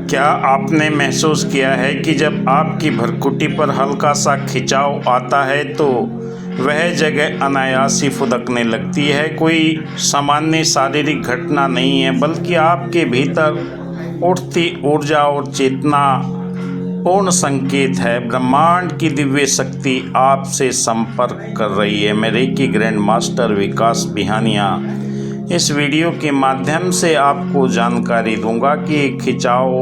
क्या आपने महसूस किया है कि जब आपकी भृकुटी पर हल्का सा खिंचाव आता है तो वह जगह अनायास ही फुदकने लगती है? कोई सामान्य शारीरिक घटना नहीं है, बल्कि आपके भीतर उठती ऊर्जा और चेतना पूर्ण संकेत है। ब्रह्मांड की दिव्य शक्ति आपसे संपर्क कर रही है। मैं रेकी ग्रैंड मास्टर विकास बिहानिया इस वीडियो के माध्यम से आपको जानकारी दूंगा कि खिंचाव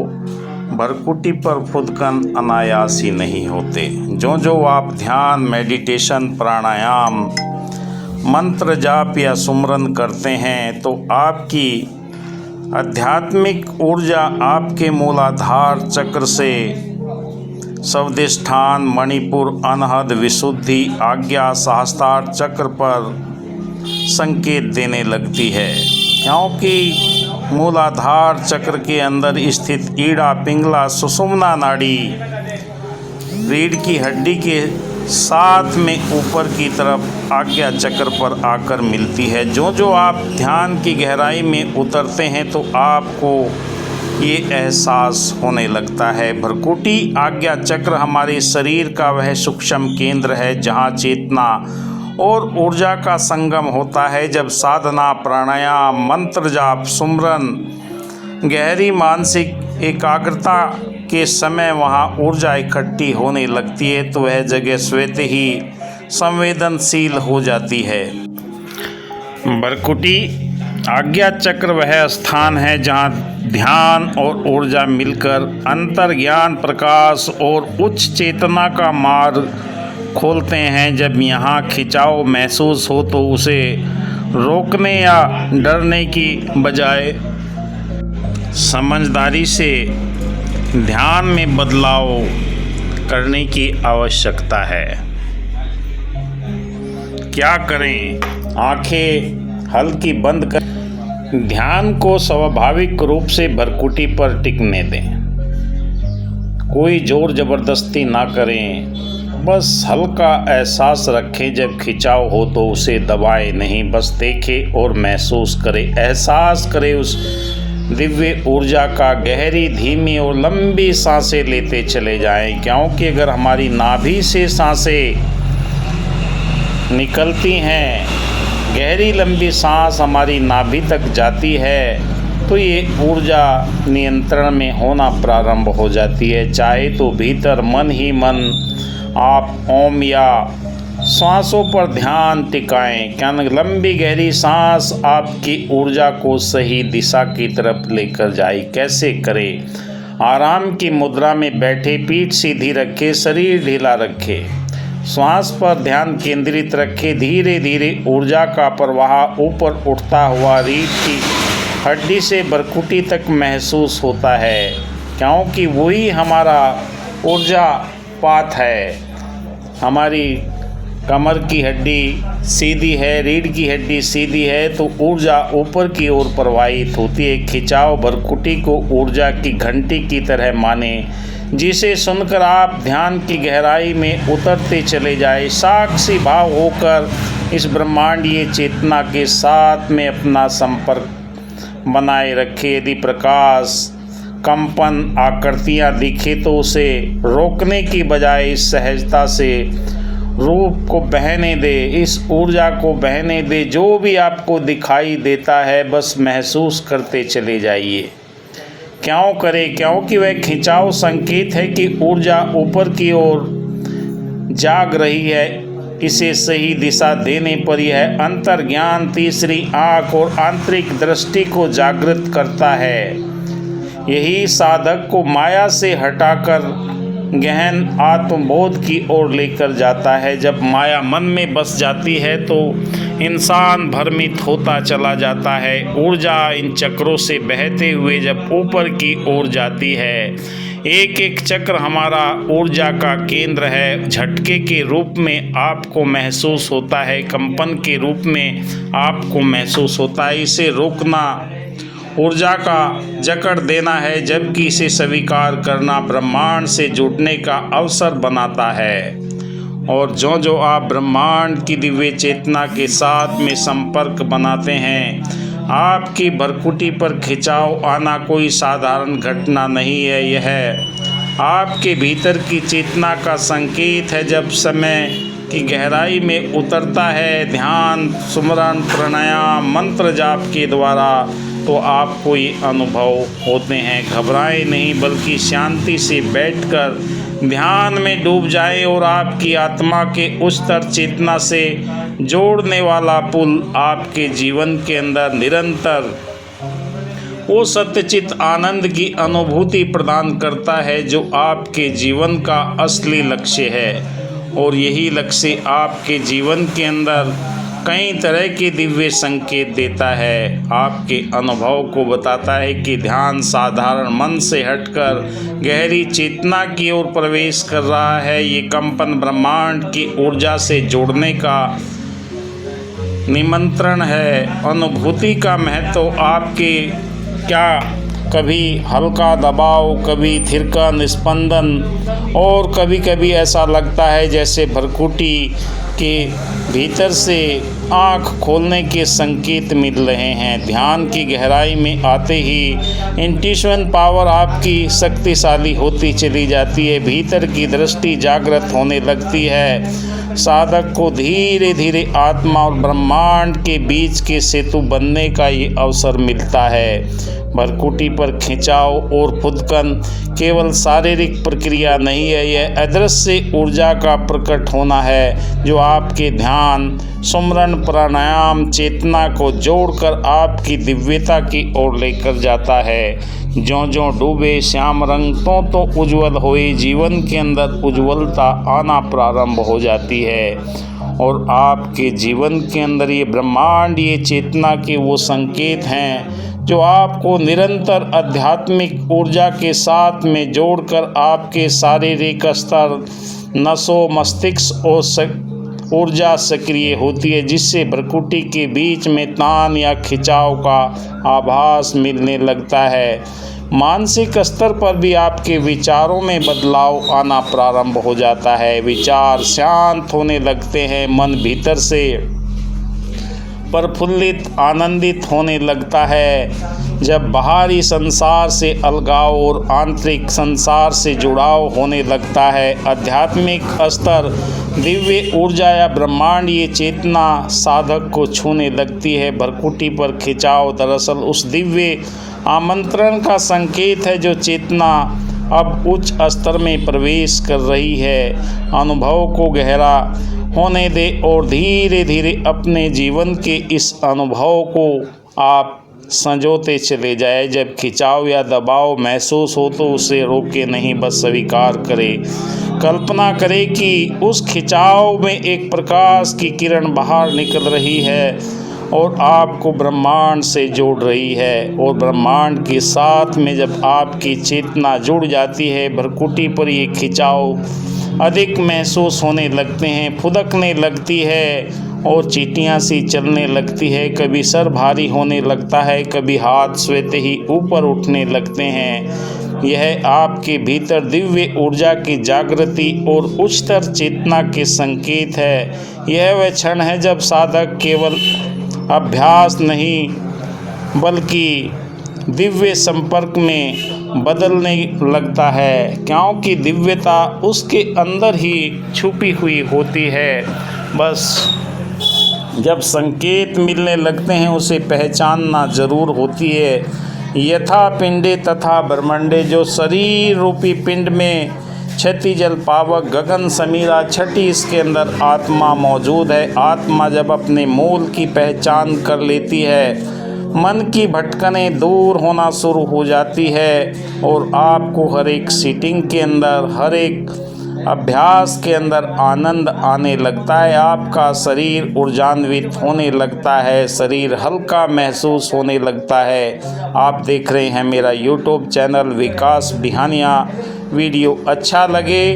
भृकुटी पर फुदकन अनायास ही नहीं होते। जो आप ध्यान, मेडिटेशन, प्राणायाम, मंत्र जाप या सुमरन करते हैं तो आपकी आध्यात्मिक ऊर्जा आपके मूलाधार चक्र से स्वादिष्ठान, मणिपुर, अनहद, विशुद्धि, आज्ञा, सहस्त्रार चक्र पर संकेत देने लगती है, क्योंकि मूलाधार चक्र के अंदर स्थित ईड़ा, पिंगला, सुषुम्ना नाड़ी रीढ़ की हड्डी के साथ में ऊपर की तरफ आज्ञा चक्र पर आकर मिलती है। जो आप ध्यान की गहराई में उतरते हैं तो आपको ये एहसास होने लगता है। भृकुटी आज्ञा चक्र हमारे शरीर का वह सूक्ष्म केंद्र है जहाँ चेतना और ऊर्जा का संगम होता है। जब साधना, प्राणायाम, मंत्र जाप, सुमरन, गहरी मानसिक एकाग्रता के समय वहाँ ऊर्जा इकट्ठी होने लगती है तो वह जगह स्वतः ही संवेदनशील हो जाती है। भृकुटी आज्ञा चक्र वह स्थान है जहाँ ध्यान और ऊर्जा मिलकर अंतर्ज्ञान, प्रकाश और उच्च चेतना का मार्ग खोलते हैं। जब यहाँ खिंचाव महसूस हो तो उसे रोकने या डरने की बजाय समझदारी से ध्यान में बदलाव करने की आवश्यकता है। क्या करें? आंखें हल्की बंद कर ध्यान को स्वाभाविक रूप से भृकुटी पर टिकने दें। कोई जोर जबरदस्ती ना करें, बस हल्का एहसास रखें। जब खिंचाव हो तो उसे दबाएं नहीं, बस देखें और महसूस करें। एहसास करें उस दिव्य ऊर्जा का। गहरी, धीमी और लंबी सांसें लेते चले जाएं, क्योंकि अगर हमारी नाभि से सांसें निकलती हैं, गहरी लंबी सांस हमारी नाभि तक जाती है तो ये ऊर्जा नियंत्रण में होना प्रारंभ हो जाती है। चाहे तो भीतर मन ही मन आप ओम या सांसों पर ध्यान टिकाएं। क्या लंबी गहरी सांस आपकी ऊर्जा को सही दिशा की तरफ लेकर जाए? कैसे करें? आराम की मुद्रा में बैठे, पीठ सीधी रखें, शरीर ढीला रखें, श्वास पर ध्यान केंद्रित रखें। धीरे धीरे ऊर्जा का प्रवाह ऊपर उठता हुआ रीढ़ की हड्डी से भृकुटी तक महसूस होता है, क्योंकि वही हमारा ऊर्जा पात है। हमारी कमर की हड्डी सीधी है, रीढ़ की हड्डी सीधी है तो ऊर्जा ऊपर की ओर प्रवाहित होती है। खिंचाव भृकुटी को ऊर्जा की घंटी की तरह माने, जिसे सुनकर आप ध्यान की गहराई में उतरते चले जाए। साक्षी भाव होकर इस ब्रह्मांडीय चेतना के साथ में अपना संपर्क बनाए रखें। यदि प्रकाश, कंपन, आकृतियाँ दिखे तो उसे रोकने की बजाय सहजता से रूप को बहने दे, इस ऊर्जा को बहने दे। जो भी आपको दिखाई देता है बस महसूस करते चले जाइए। क्यों करें? क्योंकि वह खिंचाव संकेत है कि ऊर्जा ऊपर की ओर जाग रही है। इसे सही दिशा देने पर यह अंतर्ज्ञान, तीसरी आँख और आंतरिक दृष्टि को जागृत करता है। यही साधक को माया से हटाकर गहन आत्मबोध की ओर लेकर जाता है। जब माया मन में बस जाती है तो इंसान भ्रमित होता चला जाता है। ऊर्जा इन चक्रों से बहते हुए जब ऊपर की ओर जाती है, एक एक चक्र हमारा ऊर्जा का केंद्र है। झटके के रूप में आपको महसूस होता है, कंपन के रूप में आपको महसूस होता है। इसे रोकना ऊर्जा का जकड़ देना है, जबकि इसे स्वीकार करना ब्रह्मांड से जुड़ने का अवसर बनाता है। और जो आप ब्रह्मांड की दिव्य चेतना के साथ में संपर्क बनाते हैं, आपकी भरकुटी पर खिंचाव आना कोई साधारण घटना नहीं है। यह आपके भीतर की चेतना का संकेत है। जब समय की गहराई में उतरता है ध्यान, सुमरन, प्राणायाम, मंत्र जाप के द्वारा, तो आपको ये अनुभव होते हैं। घबराएं नहीं, बल्कि शांति से बैठकर ध्यान में डूब जाएं और आपकी आत्मा के उच्चतर चेतना से जोड़ने वाला पुल आपके जीवन के अंदर निरंतर वो सत्यचित आनंद की अनुभूति प्रदान करता है जो आपके जीवन का असली लक्ष्य है। और यही लक्ष्य आपके जीवन के अंदर कई तरह के दिव्य संकेत देता है। आपके अनुभव को बताता है कि ध्यान साधारण मन से हटकर गहरी चेतना की ओर प्रवेश कर रहा है। ये कंपन ब्रह्मांड की ऊर्जा से जोड़ने का निमंत्रण है। अनुभूति का महत्व आपके क्या कभी हल्का दबाव, कभी थिरकन, स्पंदन, और कभी कभी ऐसा लगता है जैसे भरकुटी के भीतर से आँख खोलने के संकेत मिल रहे हैं। ध्यान की गहराई में आते ही इंट्यूशन पावर आपकी शक्तिशाली होती चली जाती है। भीतर की दृष्टि जागृत होने लगती है। साधक को धीरे धीरे आत्मा और ब्रह्मांड के बीच के सेतु बनने का ये अवसर मिलता है। भरकुटी पर खिंचाव और फुदकन केवल शारीरिक प्रक्रिया नहीं है, यह अदृश्य ऊर्जा का प्रकट होना है जो आपके ध्यान, सुमरन, प्राणायाम, चेतना को जोड़कर आपकी दिव्यता की ओर लेकर जाता है। ज्यों ज्यों डूबे श्याम रंग तो उज्जवल हुए, जीवन के अंदर उज्ज्वलता आना प्रारंभ हो जाती है और आपके जीवन के अंदर ये ब्रह्मांड, ये चेतना के वो संकेत हैं जो आपको निरंतर आध्यात्मिक ऊर्जा के साथ में जोड़कर आपके शारीरिक स्तर, नसों, मस्तिष्क और ऊर्जा सक्रिय होती है, जिससे भरकुटी के बीच में तान या खिंचाव का आभास मिलने लगता है। मानसिक स्तर पर भी आपके विचारों में बदलाव आना प्रारंभ हो जाता है। विचार शांत होने लगते हैं, मन भीतर से प्रफुल्लित, आनंदित होने लगता है। जब बाहरी संसार से अलगाव और आंतरिक संसार से जुड़ाव होने लगता है, आध्यात्मिक स्तर, दिव्य ऊर्जा या ब्रह्मांड, ये चेतना साधक को छूने लगती है। भरकुटी पर खिंचाव दरअसल उस दिव्य आमंत्रण का संकेत है जो चेतना अब उच्च स्तर में प्रवेश कर रही है। अनुभव को गहरा होने दे और धीरे धीरे अपने जीवन के इस अनुभव को आप संजोते चले जाए। जब खिंचाव या दबाव महसूस हो तो उसे रोके नहीं, बस स्वीकार करें। कल्पना करें कि उस खिंचाव में एक प्रकाश की किरण बाहर निकल रही है और आपको ब्रह्मांड से जोड़ रही है। और ब्रह्मांड के साथ में जब आपकी चेतना जुड़ जाती है, भरकुटी पर ये खिंचाव अधिक महसूस होने लगते हैं, फुदकने लगती है और चींटियाँ सी चलने लगती है। कभी सर भारी होने लगता है, कभी हाथ स्वतः ही ऊपर उठने लगते हैं। यह आपके भीतर दिव्य ऊर्जा की जागृति और उच्चतर चेतना के संकेत है। यह वह क्षण है जब साधक केवल अभ्यास नहीं बल्कि दिव्य संपर्क में बदलने लगता है, क्योंकि दिव्यता उसके अंदर ही छुपी हुई होती है। बस जब संकेत मिलने लगते हैं उसे पहचानना जरूर होती है। यथा पिंडे तथा ब्रह्मंडे, जो शरीर रूपी पिंड में क्षति जल पावक गगन समीरा छठी, इसके अंदर आत्मा मौजूद है। आत्मा जब अपने मूल की पहचान कर लेती है, मन की भटकनें दूर होना शुरू हो जाती है और आपको हर एक सीटिंग के अंदर, हर एक अभ्यास के अंदर आनंद आने लगता है। आपका शरीर ऊर्जान्वित होने लगता है, शरीर हल्का महसूस होने लगता है। आप देख रहे हैं मेरा यूट्यूब चैनल विकास बिहानिया। वीडियो अच्छा लगे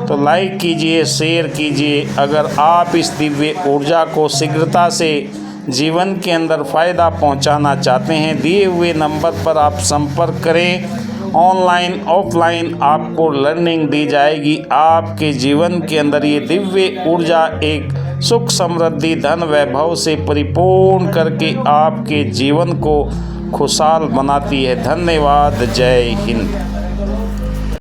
तो लाइक कीजिए, शेयर कीजिए। अगर आप इस दिव्य ऊर्जा को शीघ्रता से जीवन के अंदर फ़ायदा पहुंचाना चाहते हैं, दिए हुए नंबर पर आप संपर्क करें। ऑनलाइन ऑफलाइन आपको लर्निंग दी जाएगी। आपके जीवन के अंदर ये दिव्य ऊर्जा एक सुख समृद्धि धन वैभव से परिपूर्ण करके आपके जीवन को खुशहाल बनाती है। धन्यवाद। जय हिंद।